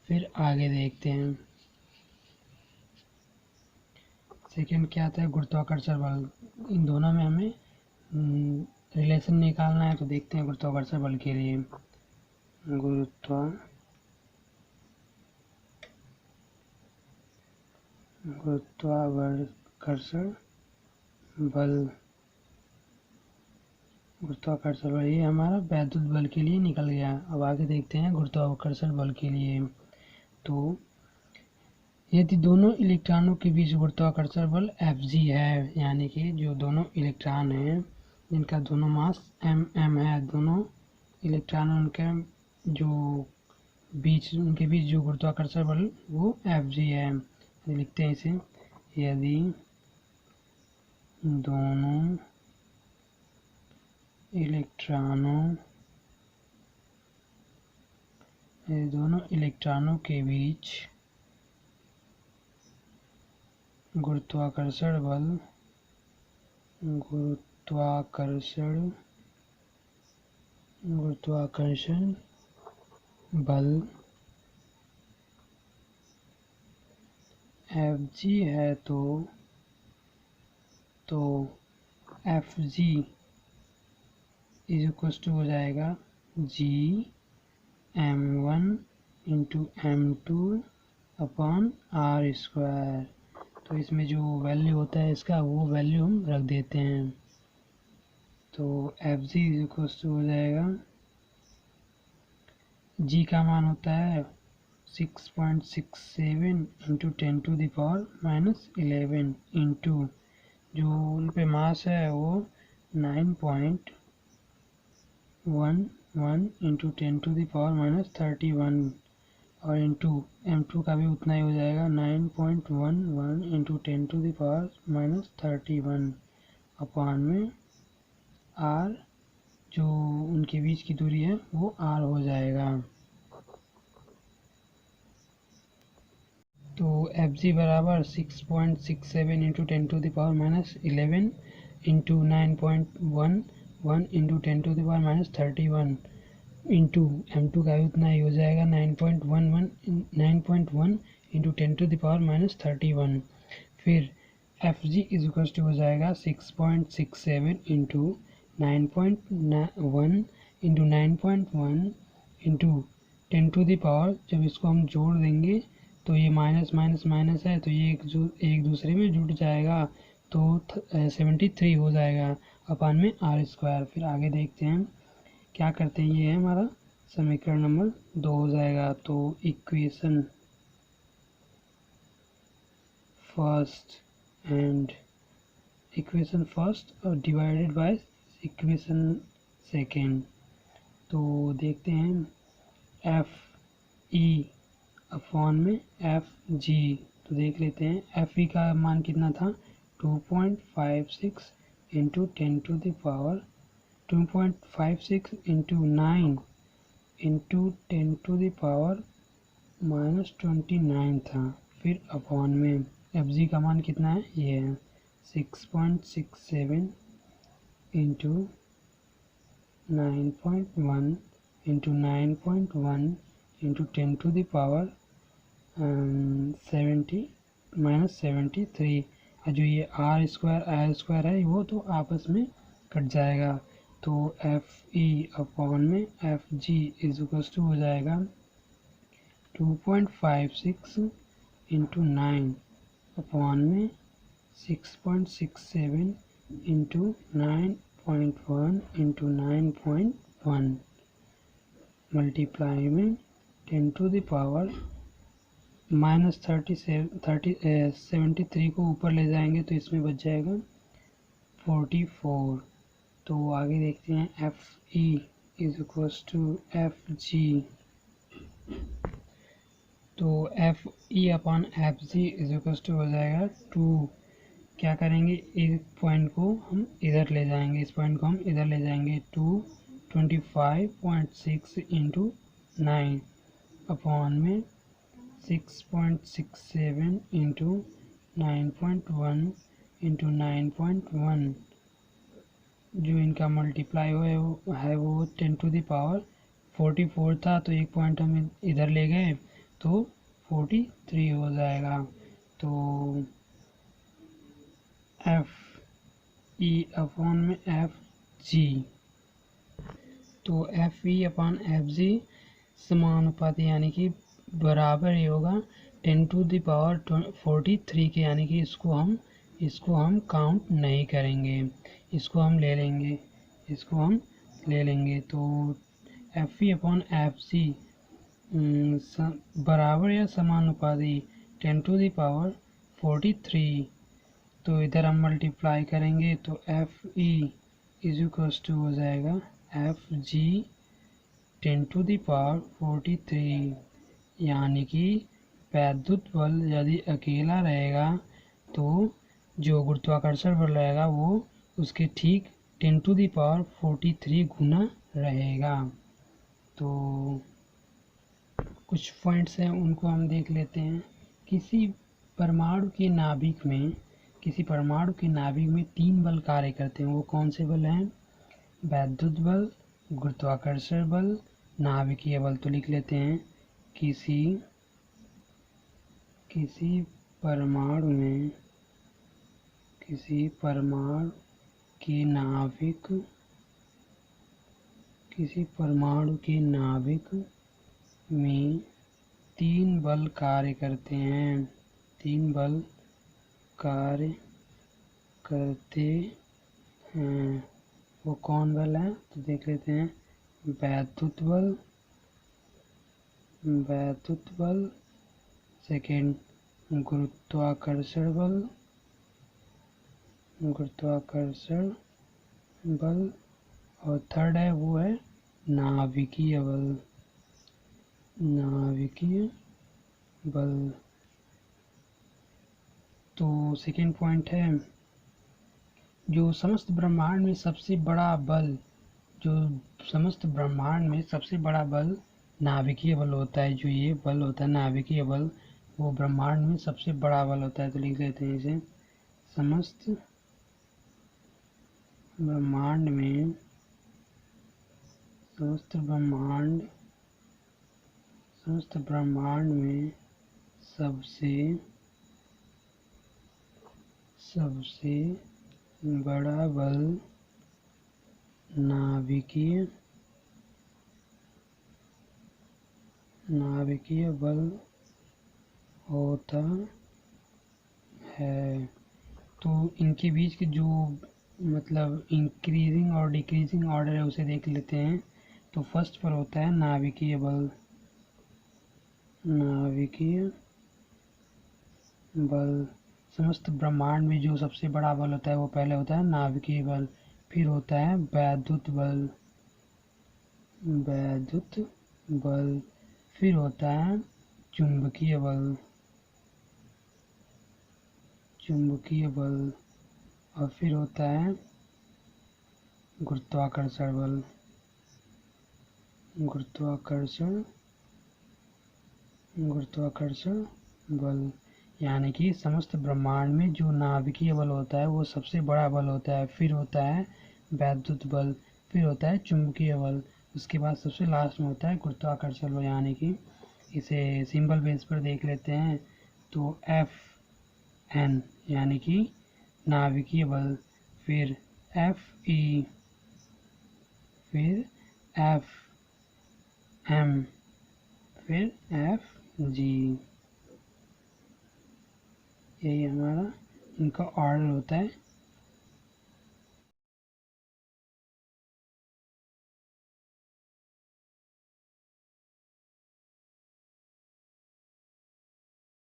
फिर आगे देखते हैं। सेकंड क्या आता है, गुरुत्वाकर्षण बल। इन दोनों में हमें रिलेशन निकालना है, तो देखते हैं गुरुत्वाकर्षण बल के लिए। गुरुत्वाकर्षण बल, गुरुत्वाकर्षण बल ये हमारा वैद्युत बल के लिए निकल गया। अब आगे देखते हैं गुरुत्वाकर्षण बल के लिए। तो यदि दोनों इलेक्ट्रॉनों के बीच गुरुत्वाकर्षण बल Fg है, यानी कि जो दोनों इलेक्ट्रॉन हैं जिनका दोनों मास m है, दोनों इलेक्ट्रॉन उनके उनके बीच जो गुरुत्वाकर्षण बल वो Fg है। लिखते हैं इसे, यदि दोनों इलेक्ट्रॉनों के बीच गुरुत्वाकर्षण बल Fg है, तो Fg इज इक्वल टू हो जाएगा Gm1 into M2 upon R²। तो इसमें जो वैल्यू होता है इसका, वो वैल्यू हम रख देते हैं। तो Fg इज इक्वल टू हो जाएगा, G का मान होता है 6.67 इंटू 10⁻⁻11 इंटू जो उन पे मास है वो 9.11 इंटू 10⁻31 और इंटू M2 का भी उतना ही हो जाएगा 9.11 इंटू 10⁻31 अपॉन में R, जो उनके बीच की दूरी है वो R हो जाएगा। तो Fg बराबर 6.67 into 10⁻11 into 9.11 into 10⁻31 into M2 का भी उतना ही हो जाएगा 9.1 इंटू 10⁻31। फिर Fg इज इक्वल टू हो जाएगा 6.67 इंटू 9.1 इंटू 9.1 इंटू 10⁻, जब इसको हम जोड़ देंगे तो ये माइनस माइनस माइनस है, तो ये एक दूसरे में जुड़ जाएगा, तो 73 हो जाएगा अपॉन में R²। फिर आगे देखते हैं क्या करते हैं। ये है हमारा समीकरण नंबर 2 हो जाएगा। तो इक्वेशन फर्स्ट और डिवाइडेड बाय इक्वेशन सेकेंड। तो देखते हैं Fe अपॉन में Fg। तो देख लेते हैं Fe का मान कितना था, 2.56 इंटू 2.56 इंटू 9 इंटू 10⁻⁻29 था। फिर अपॉन में Fg का मान कितना है, ये है 6.67 इंटू 9.1 इंटू 9.1 इंटू 10⁻73 और जो ये R² है वो तो आपस में कट जाएगा। तो Fe अपॉन में Fg इज इक्वल टू हो जाएगा 2.56 इंटू 9 अपॉन में 6.67 इंटू 9.1 इंटू 9.1 मल्टीप्लाई में 10⁻73 को ऊपर ले जाएंगे तो इसमें बच जाएगा 44। तो आगे देखते हैं Fe is equal to Fg। तो Fe upon Fg is equal to हो जाएगा 2। क्या करेंगे, इस पॉइंट को हम इधर ले जाएंगे, 225.6 इंटू 9 अपॉन में 6.67 इंटू 9.1 इंटू 9.1 जो इनका मल्टीप्लाई है वो 10⁻⁴ 44 था तो एक पॉइंट हम इधर ले गए तो 43 हो जाएगा। तो एफ ई अपॉन में एफ जी, तो एफ ई अपॉन एफ जी समानुपाती यानी कि बराबर ही होगा 10⁻43 के, यानी कि इसको हम काउंट नहीं करेंगे, इसको हम ले लेंगे, इसको हम ले लेंगे। तो एफ ई अपॉन एफ जी बराबर या समानुपाती 10⁻43, तो इधर हम मल्टीप्लाई करेंगे तो F E is equals to हो जाएगा एफ जी 10⁻43, यानी कि वैद्युत बल यदि अकेला रहेगा तो जो गुरुत्वाकर्षण बल रहेगा वो उसके ठीक 10⁻43 गुना रहेगा। तो कुछ पॉइंट्स हैं उनको हम देख लेते हैं। किसी परमाणु के नाभिक में 3 बल कार्य करते हैं, वो कौन से बल हैं? वैद्युत बल, गुरुत्वाकर्षण बल, नाभिकीय बल। तो लिख लेते हैं किसी परमाणु के नाभिक में 3 बल कार्य करते हैं, 3 बल कार्य करते हैं। वो कौन बल है? तो देख लेते हैं। वैद्युत बल, सेकेंड गुरुत्वाकर्षण बल, और थर्ड है वो है नाभिकीय बल। तो सेकेंड पॉइंट है जो समस्त ब्रह्मांड में सबसे बड़ा बल नाभिकीय बल होता है। जो ये बल होता है नाभिकीय बल, वो ब्रह्मांड में सबसे बड़ा बल होता है। तो लिख देते हैं इसे, समस्त ब्रह्मांड में सबसे बड़ा बल नाभिकीय बल होता है। तो इनके बीच के जो मतलब इंक्रीजिंग और डिक्रीजिंग ऑर्डर है उसे देख लेते हैं। तो फर्स्ट पर होता है नाभिकीय बल। समस्त ब्रह्मांड में जो सबसे बड़ा बल होता है वो पहले होता है नाभिकीय बल, फिर होता है वैद्युत बल, फिर होता है चुंबकीय बल, और फिर होता है गुरुत्वाकर्षण बल। यानी कि समस्त ब्रह्मांड में जो नाभिकीय बल होता है वो सबसे बड़ा बल होता है, फिर होता है वैद्युत बल, फिर होता है चुंबकीय बल, उसके बाद सबसे लास्ट में होता है गुरुत्वाकर्षण बल। यानी कि इसे सिंबल बेस पर देख लेते हैं। तो एफ एन यानी कि नाभिकीय बल, फिर एफ ई, फिर एफ एम, फिर एफ जी। यही हमारा इनका ऑर्डर होता है।